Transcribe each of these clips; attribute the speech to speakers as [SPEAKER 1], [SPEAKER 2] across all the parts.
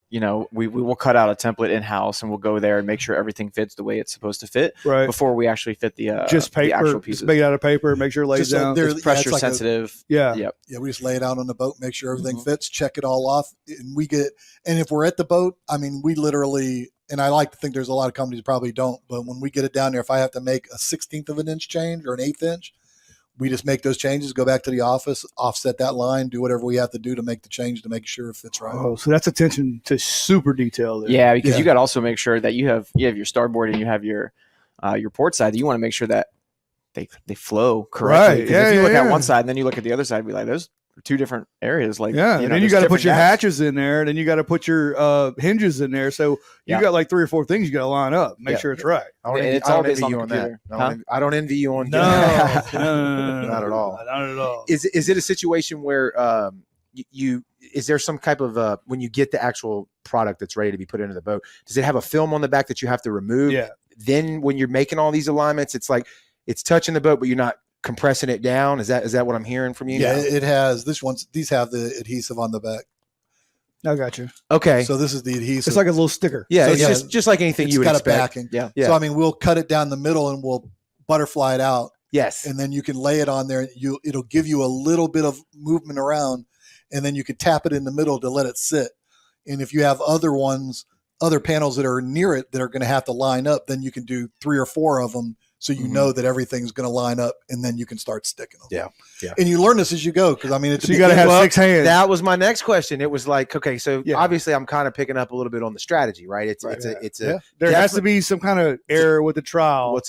[SPEAKER 1] we will cut out a template in house and we'll go there and make sure everything fits the way it's supposed to fit before we actually fit the
[SPEAKER 2] just paper,
[SPEAKER 1] the actual pieces.
[SPEAKER 2] Just make it out of paper, make sure it lays down.
[SPEAKER 1] It's pressure sensitive.
[SPEAKER 3] We just lay it out on the boat, make sure everything fits, check it all off, and if we're at the boat, I mean, we literally, and I like to think there's a lot of companies that probably don't, but when we get it down there, if I have to make a 1/16 of an inch change or an 1/8 inch, we just make those changes, go back to the office, offset that line, do whatever we have to do to make the change to make sure it fits right.
[SPEAKER 2] Oh, so that's attention to super detail there.
[SPEAKER 1] Yeah, because you got to also make sure that you have your starboard and you have your port side. You want to make sure that they flow correctly.
[SPEAKER 2] Right. Yeah,
[SPEAKER 1] if you look at one side and then you look at the other side, be like, those are two different areas. Like,
[SPEAKER 2] and then you got to put your hatches in there, and then you got to put your hinges in there. So you got like 3 or 4 things you got to line up, make sure it's right.
[SPEAKER 4] It's all based on you on that. I don't envy you on
[SPEAKER 2] that.
[SPEAKER 4] No, not at all.
[SPEAKER 2] Not at all.
[SPEAKER 4] Is it a situation where is there some type of when you get the actual product that's ready to be put into the boat, does it have a film on the back that you have to remove?
[SPEAKER 2] Yeah.
[SPEAKER 4] Then when you're making all these alignments, it's like it's touching the boat, but you're not compressing it down. Is that what I'm hearing from you?
[SPEAKER 3] Yeah, it has these have the adhesive on the back.
[SPEAKER 2] I got you.
[SPEAKER 4] Okay.
[SPEAKER 3] So this is the adhesive.
[SPEAKER 2] It's like a little sticker.
[SPEAKER 4] Yeah,
[SPEAKER 3] so
[SPEAKER 4] it's just like anything you would expect.
[SPEAKER 3] It's got a backing.
[SPEAKER 4] Yeah.
[SPEAKER 3] So I mean, we'll cut it down the middle and we'll butterfly it out.
[SPEAKER 4] Yes.
[SPEAKER 3] And then you can lay it on there. It'll give you a little bit of movement around, and then you can tap it in the middle to let it sit. And if you have other panels that are near it that are going to have to line up, then you can do 3 or 4 of them. So you know that everything's going to line up, and then you can start sticking them.
[SPEAKER 4] Yeah.
[SPEAKER 3] And you learn this as you go, because I mean,
[SPEAKER 2] so you got to have 6 hands.
[SPEAKER 4] That was my next question. It was like, okay, so obviously I'm kind of picking up a little bit on the strategy, right?
[SPEAKER 2] There has to be some kind of error with the trowel.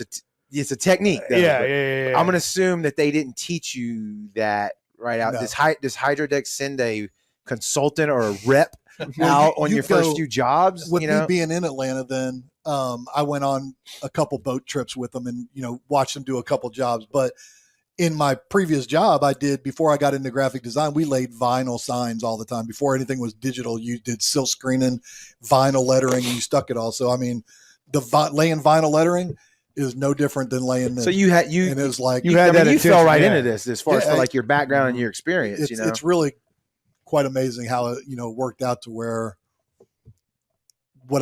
[SPEAKER 4] It's a technique. Though,
[SPEAKER 2] yeah.
[SPEAKER 4] I'm going to assume that they didn't teach you that right out. No. Does Hydrodeck send a consultant or a rep out on your first few jobs?
[SPEAKER 3] With me being in Atlanta, then I went on a couple boat trips with them and watched them do a couple jobs. But in my previous job, before I got into graphic design, we laid vinyl signs all the time. Before anything was digital, you did silk screening, vinyl lettering, and you stuck it all. So I mean, laying vinyl lettering is no different than laying this.
[SPEAKER 4] So you
[SPEAKER 3] and it was like
[SPEAKER 4] you fell right into this as far as for like your background and your experience.
[SPEAKER 3] It's really quite amazing how it worked out to where